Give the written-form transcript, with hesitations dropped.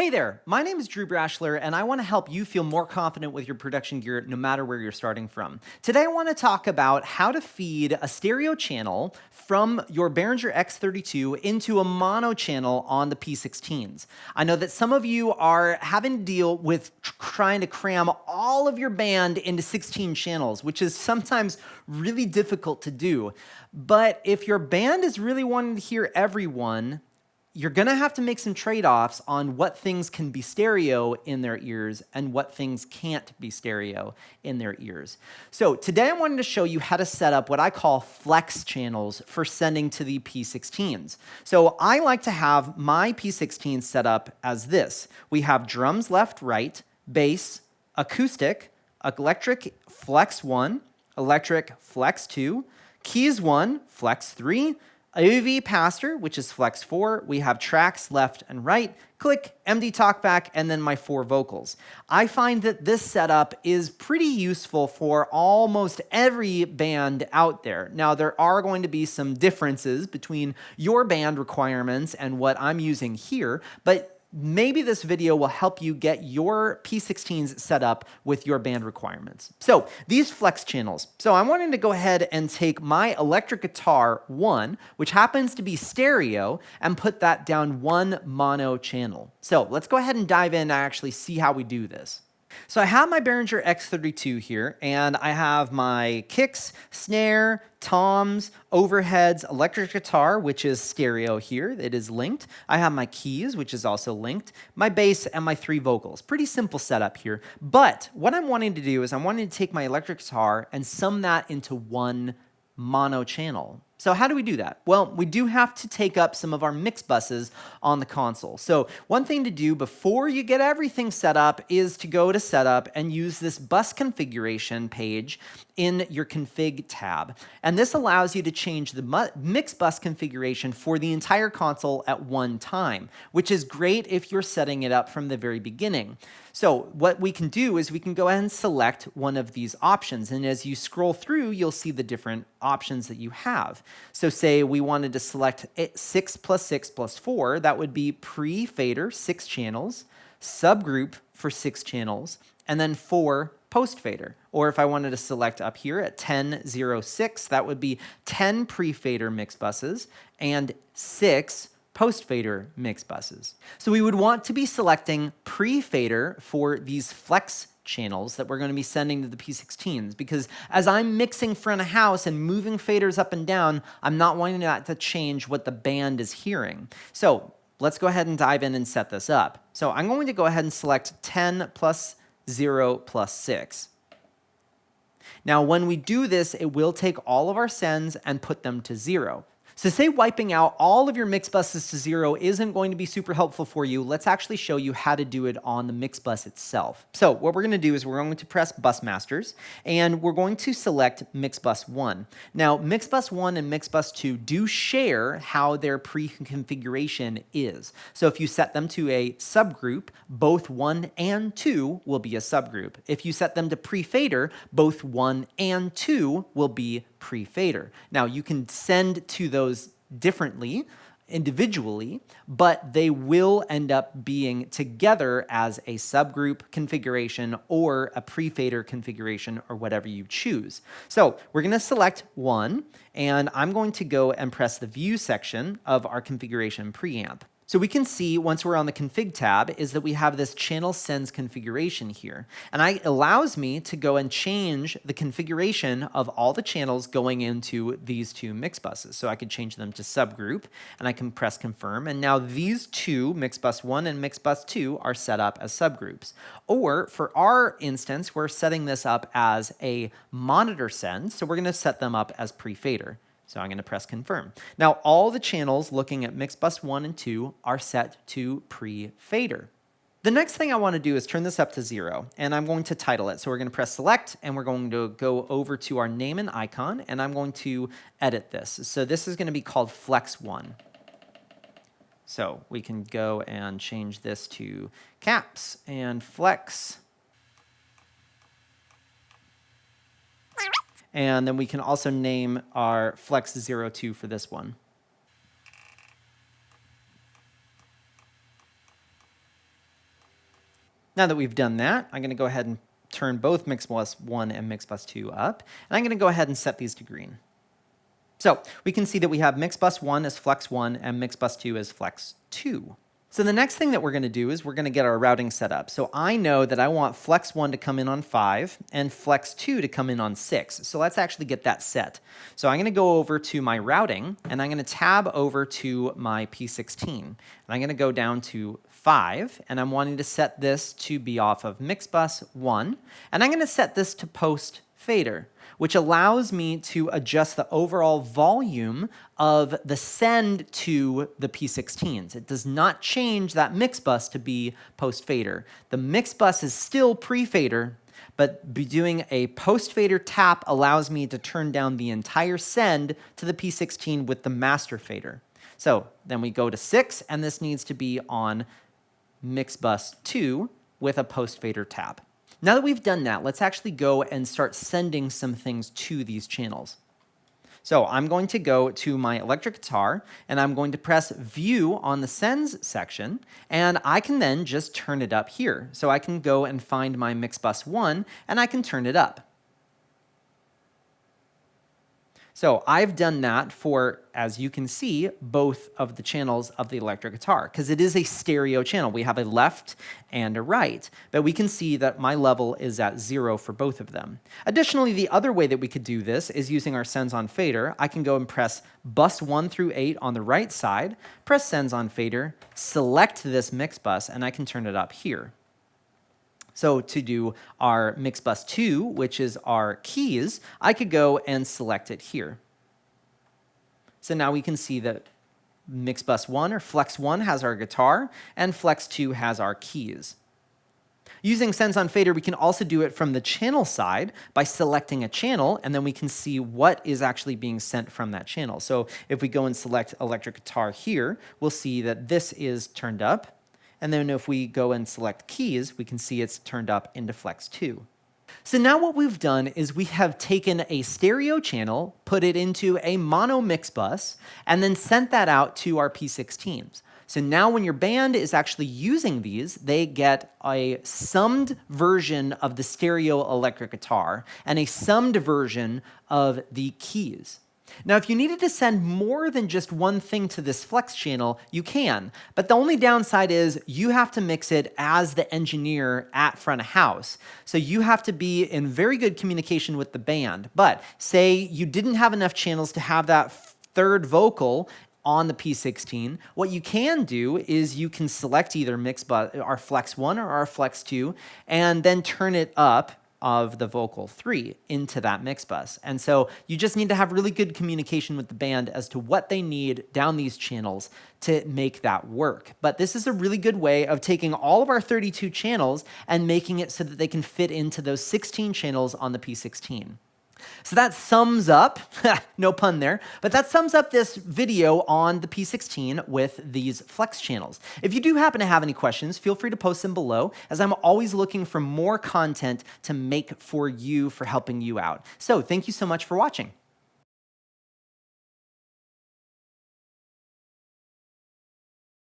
Hey there, my name is Drew Brashler, and I want to help you feel more confident with your production gear no matter where you're starting from. Today I want to talk about how to feed a stereo channel from your Behringer X32 into a mono channel on the P16s. I know that some of you are having to deal with trying to cram all of your band into 16 channels, which is sometimes really difficult to do. But if your band is really wanting to hear everyone, you're gonna have to make some trade-offs on what things can be stereo in their ears and what things can't be stereo in their ears. So today I wanted to show you how to set up what I call flex channels for sending to the P16s. So I like to have my P16 set up as this. We have drums left, right, bass, acoustic, electric flex 1, electric flex 2, keys 1, flex 3, AV pastor, which is flex 4. We have tracks left and right, click, MD talkback, and then my 4 vocals. I find that this setup is pretty useful for almost every band out there. Now, there are going to be some differences between your band requirements and what I'm using here, but maybe this video will help you get your P16s set up with your band requirements. So these flex channels. So I'm wanting to go ahead and take my electric guitar 1, which happens to be stereo, and put that down one mono channel. So let's go ahead and dive in and actually see how we do this. So I have my Behringer X32 here, and I have my kicks, snare, toms, overheads, electric guitar, which is stereo here. It is linked. I have my keys, which is also linked, my bass, and my 3 vocals. Pretty simple setup here. But what I'm wanting to do is I'm wanting to take my electric guitar and sum that into one mono channel. So how do we do that? Well, we do have to take up some of our Mixbusses on the console. So one thing to do before you get everything set up is to go to Setup and use this bus configuration page in your config tab. And this allows you to change the Mixbus configuration for the entire console at one time, which is great if you're setting it up from the very beginning. So what we can do is we can go ahead and select one of these options. And as you scroll through, you'll see the different options that you have. So say we wanted to select 6 plus 6 plus 4, that would be pre-fader, 6 channels, subgroup for 6 channels, and then 4 post-fader. Or if I wanted to select up here at 10.06, that would be 10 pre-fader Mixbusses and 6 post-fader Mixbusses. So we would want to be selecting pre-fader for these flex channels that we're going to be sending to the P16s, because as I'm mixing front of house and moving faders up and down, I'm not wanting that to change what the band is hearing. So let's go ahead and dive in and set this up. So I'm going to go ahead and select 10 plus 0 plus 6. Now, when we do this, it will take all of our sends and put them to 0. So say wiping out all of your Mixbusses to 0 isn't going to be super helpful for you. Let's actually show you how to do it on the Mixbus itself. So what we're going to do is we're going to press Bus Masters, and we're going to select Mixbus 1. Now, Mixbus 1 and Mixbus 2 do share how their pre-configuration is. So if you set them to a subgroup, both 1 and 2 will be a subgroup. If you set them to pre-fader, both 1 and 2 will be pre-fader. Now, you can send to those differently, individually, but they will end up being together as a subgroup configuration or a pre-fader configuration or whatever you choose. So we're going to select 1, and I'm going to go and press the View section of our configuration preamp. So we can see once we're on the config tab is that we have this channel sends configuration here. And it allows me to go and change the configuration of all the channels going into these 2 Mixbusses. So I could change them to subgroup, and I can press confirm. And now these 2, Mixbus 1 and Mixbus 2, are set up as subgroups. Or for our instance, we're setting this up as a monitor send. So we're going to set them up as pre-fader. So I'm going to press confirm. Now, all the channels looking at Mixbus 1 and 2 are set to pre-fader. The next thing I want to do is turn this up to 0, and I'm going to title it. So we're going to press select, and we're going to go over to our name and icon, and I'm going to edit this. So this is going to be called Flex 1. So we can go and change this to caps and flex. And then we can also name our Flex 02 for this one. Now that we've done that, I'm going to go ahead and turn both Mixbus 1 and Mixbus 2 up, and I'm going to go ahead and set these to green. So we can see that we have Mixbus 1 as flex 1 and Mixbus 2 as flex 2. So the next thing that we're going to do is we're going to get our routing set up. So I know that I want flex 1 to come in on 5 and flex 2 to come in on 6. So let's actually get that set. So I'm going to go over to my routing, and I'm going to tab over to my P16. And I'm going to go down to 5, and I'm wanting to set this to be off of Mixbus 1. And I'm going to set this to post fader, which allows me to adjust the overall volume of the send to the P16s. It does not change that Mixbus to be post-fader. The Mixbus is still pre-fader, but doing a post-fader tap allows me to turn down the entire send to the P16 with the master fader. So then we go to 6, and this needs to be on Mixbus 2 with a post-fader tap. Now that we've done that, let's actually go and start sending some things to these channels. So I'm going to go to my electric guitar, and I'm going to press View on the Sends section, and I can then just turn it up here. So I can go and find my Mixbus 1, and I can turn it up. So I've done that for, as you can see, both of the channels of the electric guitar, because it is a stereo channel. We have a left and a right, but we can see that my level is at 0 for both of them. Additionally, the other way that we could do this is using our sends on fader. I can go and press bus 1 through 8 on the right side, press sends on fader, select this mix bus, and I can turn it up here. So to do our Mixbus 2, which is our keys, I could go and select it here. So now we can see that Mixbus 1 or Flex 1 has our guitar, and Flex 2 has our keys. Using Sends on Fader, we can also do it from the channel side by selecting a channel, and then we can see what is actually being sent from that channel. So if we go and select electric guitar here, we'll see that this is turned up. And then if we go and select keys, we can see it's turned up into Flex 2. So now what we've done is we have taken a stereo channel, put it into a mono mix bus, and then sent that out to our P16s. So now when your band is actually using these, they get a summed version of the stereo electric guitar and a summed version of the keys. Now, if you needed to send more than just one thing to this flex channel, you can. But the only downside is you have to mix it as the engineer at front of house. So you have to be in very good communication with the band. But say you didn't have enough channels to have that third vocal on the P16, what you can do is you can select either our Flex 1 or our Flex 2 and then turn it up of the vocal 3 into that mix bus. And so you just need to have really good communication with the band as to what they need down these channels to make that work. But this is a really good way of taking all of our 32 channels and making it so that they can fit into those 16 channels on the P16. So that sums up, no pun there, but that sums up this video on the P16 with these flex channels. If you do happen to have any questions, feel free to post them below, as I'm always looking for more content to make for you for helping you out. So thank you so much for watching.